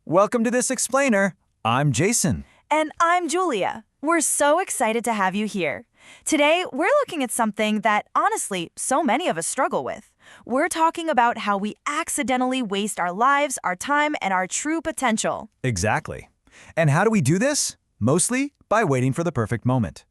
Welcome to This Explainer. I'm Jason. And I'm Julia. We're so excited to have you here. Today, we're looking at something that, honestly, so many of us struggle with. We're talking about how we accidentally waste our lives, our time, and our true potential. Exactly. And how do we do this? Mostly by waiting for the perfect moment.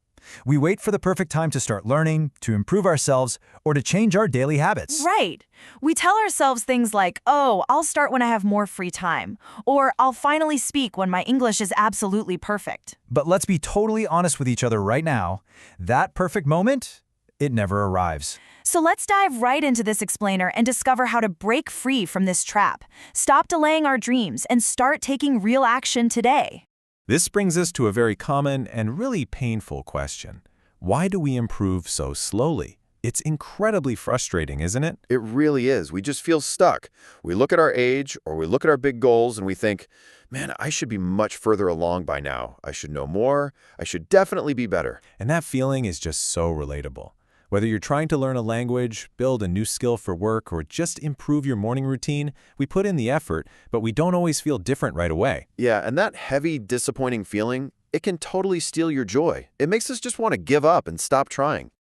We wait for the perfect time to start learning, to improve ourselves, or to change our daily habits. Right. We tell ourselves things like, oh, I'll start when I have more free time, or I'll finally speak when my English is absolutely perfect. But let's be totally honest with each other right now. That perfect moment, it never arrives. So let's dive right into this explainer and discover how to break free from this trap. Stop delaying our dreams and start taking real action today. This brings us to a very common and really painful question. Why do we improve so slowly? It's incredibly frustrating, isn't it? It really is. We just feel stuck. We look at our age or we look at our big goals and we think, man, I should be much further along by now. I should know more. I should definitely be better. And that feeling is just so relatable. Whether you're trying to learn a language, build a new skill for work, or just improve your morning routine, we put in the effort, but we don't always feel different right away. Yeah, and that heavy, disappointing feeling, it can totally steal your joy. It makes us just want to give up and stop trying.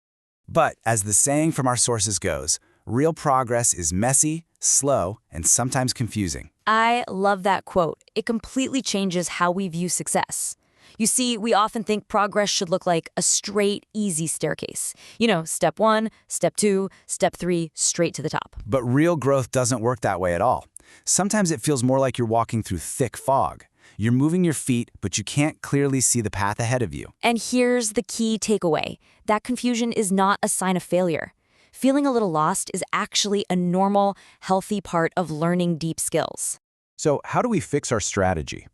But as the saying from our sources goes, real progress is messy, slow, and sometimes confusing. I love that quote. It completely changes how we view success. You see, we often think progress should look like a straight, easy staircase. You know, step 1, step 2, step 3, straight to the top. But real growth doesn't work that way at all. Sometimes it feels more like you're walking through thick fog. You're moving your feet, but you can't clearly see the path ahead of you. And here's the key takeaway. That confusion is not a sign of failure. Feeling a little lost is actually a normal, healthy part of learning deep skills. So how do we fix our strategy?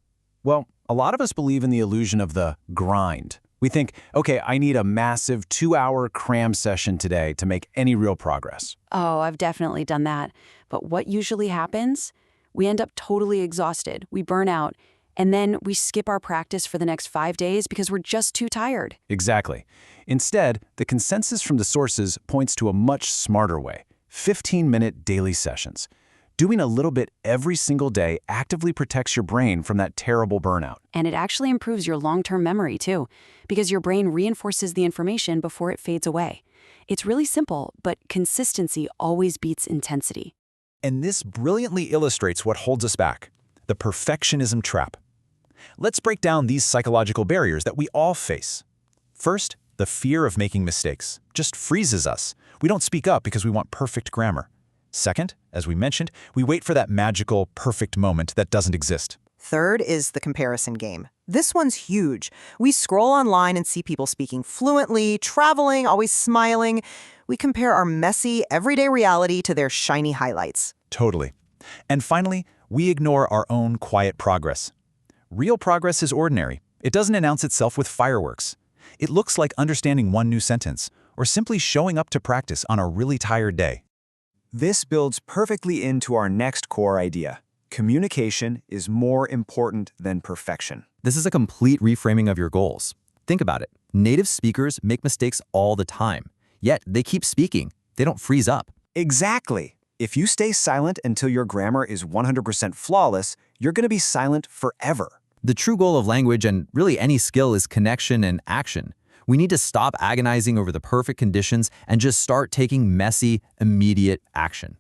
Well, a lot of us believe in the illusion of the grind. We think, okay, I need a massive 2-hour cram session today to make any real progress. Oh, I've definitely done that. But what usually happens? We end up totally exhausted. We burn out. And then we skip our practice for the next 5 days because we're just too tired. Exactly. Instead, the consensus from the sources points to a much smarter way: 15-minute daily sessions. Doing a little bit every single day actively protects your brain from that terrible burnout. And it actually improves your long-term memory, too, because your brain reinforces the information before it fades away. It's really simple, but consistency always beats intensity. And this brilliantly illustrates what holds us back: the perfectionism trap. Let's break down these psychological barriers that we all face. First, the fear of making mistakes just freezes us. We don't speak up because we want perfect grammar. Second, as we mentioned, we wait for that magical, perfect moment that doesn't exist. Third is the comparison game. This one's huge. We scroll online and see people speaking fluently, traveling, always smiling. We compare our messy, everyday reality to their shiny highlights. Totally. And finally, we ignore our own quiet progress. Real progress is ordinary. It doesn't announce itself with fireworks. It looks like understanding one new sentence, or simply showing up to practice on a really tired day. This builds perfectly into our next core idea. Communication is more important than perfection. This is a complete reframing of your goals. Think about it. Native speakers make mistakes all the time, yet they keep speaking. They don't freeze up. Exactly. If you stay silent until your grammar is 100% flawless, you're going to be silent forever. The true goal of language, and really any skill, is connection and action. We need to stop agonizing over the perfect conditions and just start taking messy, immediate action.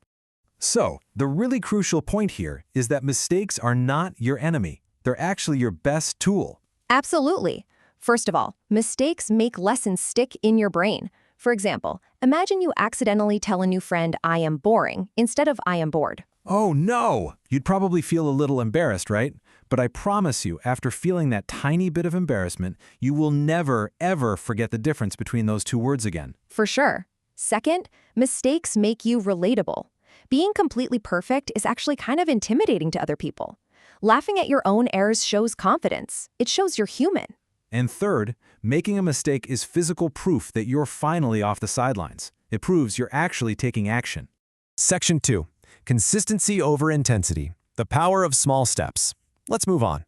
So, the really crucial point here is that mistakes are not your enemy. They're actually your best tool. Absolutely. First of all, mistakes make lessons stick in your brain. For example, imagine you accidentally tell a new friend, "I am boring," instead of "I am bored." Oh no! You'd probably feel a little embarrassed, right? But I promise you, after feeling that tiny bit of embarrassment, you will never, ever forget the difference between those two words again. For sure. Second, mistakes make you relatable. Being completely perfect is actually kind of intimidating to other people. Laughing at your own errors shows confidence. It shows you're human. And third, making a mistake is physical proof that you're finally off the sidelines. It proves you're actually taking action. Section 2. Consistency over intensity. The power of small steps. Let's move on.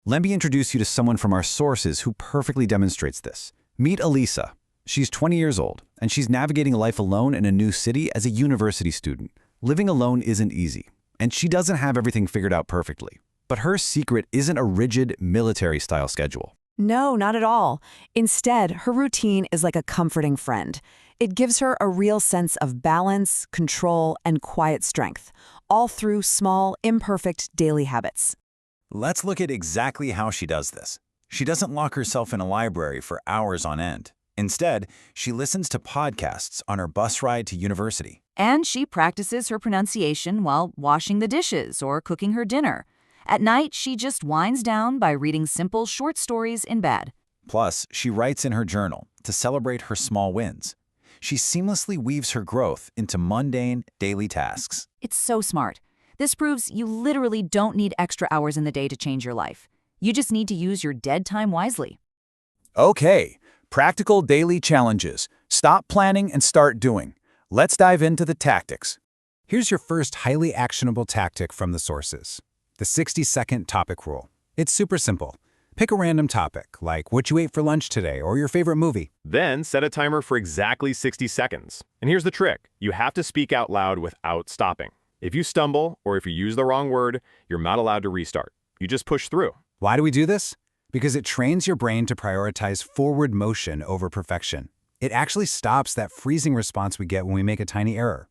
Let me introduce you to someone from our sources who perfectly demonstrates this. Meet Elisa. She's 20 years old, and she's navigating life alone in a new city as a university student. Living alone isn't easy, and she doesn't have everything figured out perfectly. But her secret isn't a rigid military-style schedule. No, not at all. Instead, her routine is like a comforting friend. It gives her a real sense of balance, control, and quiet strength, all through small, imperfect daily habits. Let's look at exactly how she does this. She doesn't lock herself in a library for hours on end. Instead, she listens to podcasts on her bus ride to university. And she practices her pronunciation while washing the dishes or cooking her dinner. At night, she just winds down by reading simple short stories in bed. Plus, she writes in her journal to celebrate her small wins. She seamlessly weaves her growth into mundane, daily tasks. It's so smart. This proves you literally don't need extra hours in the day to change your life. You just need to use your dead time wisely. Okay, practical daily challenges. Stop planning and start doing. Let's dive into the tactics. Here's your first highly actionable tactic from the sources. The 60-second topic rule. It's super simple. Pick a random topic, like what you ate for lunch today or your favorite movie. Then set a timer for exactly 60 seconds. And here's the trick. You have to speak out loud without stopping. If you stumble or if you use the wrong word, you're not allowed to restart. You just push through. Why do we do this? Because it trains your brain to prioritize forward motion over perfection. It actually stops that freezing response we get when we make a tiny error.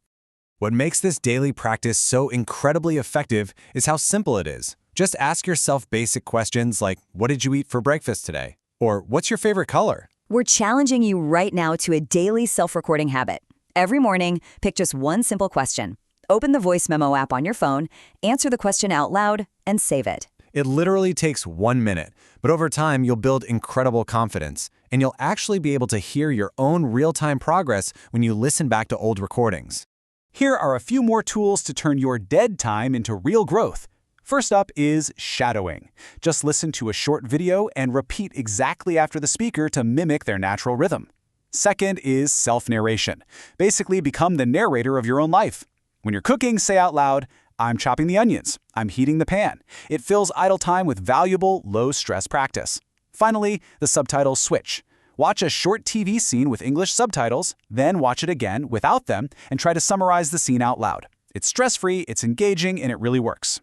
What makes this daily practice so incredibly effective is how simple it is. Just ask yourself basic questions like, what did you eat for breakfast today? Or what's your favorite color? We're challenging you right now to a daily self-recording habit. Every morning, pick just one simple question. Open the voice memo app on your phone, answer the question out loud, and save it. It literally takes 1 minute, but over time you'll build incredible confidence, and you'll actually be able to hear your own real-time progress when you listen back to old recordings. Here are a few more tools to turn your dead time into real growth. First up is shadowing. Just listen to a short video and repeat exactly after the speaker to mimic their natural rhythm. Second is self-narration. Basically, become the narrator of your own life. When you're cooking, say out loud, I'm chopping the onions, I'm heating the pan. It fills idle time with valuable, low-stress practice. Finally, the subtitle switch. Watch a short TV scene with English subtitles, then watch it again without them and try to summarize the scene out loud. It's stress-free, it's engaging, and it really works.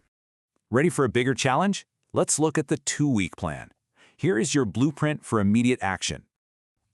Ready for a bigger challenge? Let's look at the 2-week plan. Here is your blueprint for immediate action.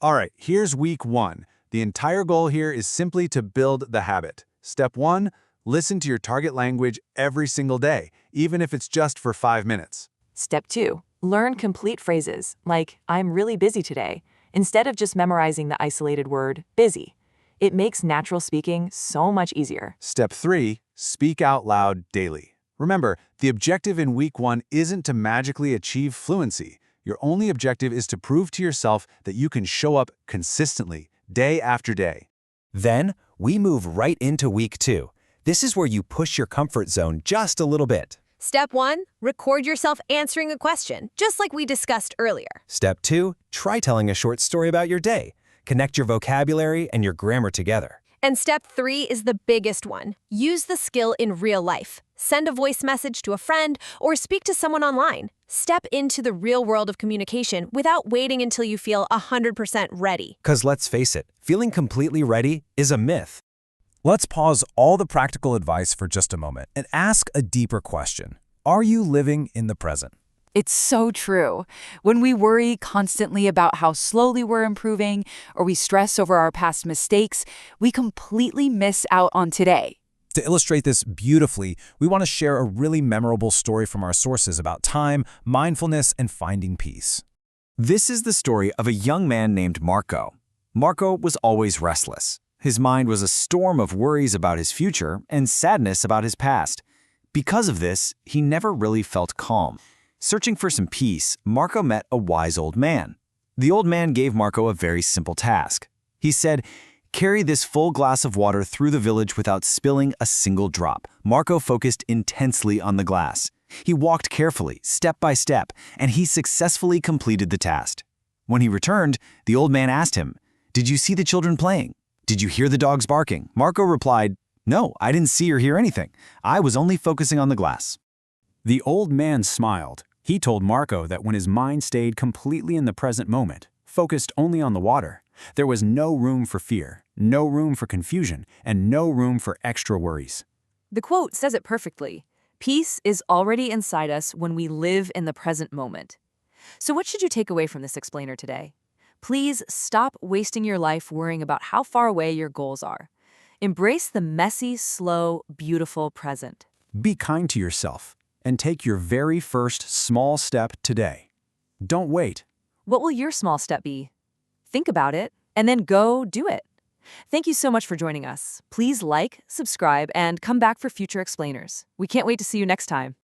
All right, here's week 1. The entire goal here is simply to build the habit. Step 1, listen to your target language every single day, even if it's just for 5 minutes. Step 2, learn complete phrases, like, I'm really busy today, instead of just memorizing the isolated word, busy. It makes natural speaking so much easier. Step 3, speak out loud daily. Remember, the objective in week 1 isn't to magically achieve fluency. Your only objective is to prove to yourself that you can show up consistently, day after day. Then, we move right into week 2. This is where you push your comfort zone just a little bit. Step 1, record yourself answering a question, just like we discussed earlier. Step 2, try telling a short story about your day. Connect your vocabulary and your grammar together. And step 3 is the biggest one. Use the skill in real life. Send a voice message to a friend or speak to someone online. Step into the real world of communication without waiting until you feel 100% ready. Because let's face it, feeling completely ready is a myth. Let's pause all the practical advice for just a moment and ask a deeper question. Are you living in the present? It's so true. When we worry constantly about how slowly we're improving, or we stress over our past mistakes, we completely miss out on today. To illustrate this beautifully, we want to share a really memorable story from our sources about time, mindfulness, and finding peace. This is the story of a young man named Marco. Marco was always restless. His mind was a storm of worries about his future and sadness about his past. Because of this, he never really felt calm. Searching for some peace, Marco met a wise old man. The old man gave Marco a very simple task. He said, "Carry this full glass of water through the village without spilling a single drop." Marco focused intensely on the glass. He walked carefully, step by step, and he successfully completed the task. When he returned, the old man asked him, "Did you see the children playing? Did you hear the dogs barking?" Marco replied, "No, I didn't see or hear anything. I was only focusing on the glass." The old man smiled. He told Marco that when his mind stayed completely in the present moment, focused only on the water, there was no room for fear, no room for confusion, and no room for extra worries. The quote says it perfectly. Peace is already inside us when we live in the present moment. So what should you take away from this explainer today? Please stop wasting your life worrying about how far away your goals are. Embrace the messy, slow, beautiful present. Be kind to yourself and take your very first small step today. Don't wait. What will your small step be? Think about it and then go do it. Thank you so much for joining us. Please like, subscribe, and come back for future explainers. We can't wait to see you next time.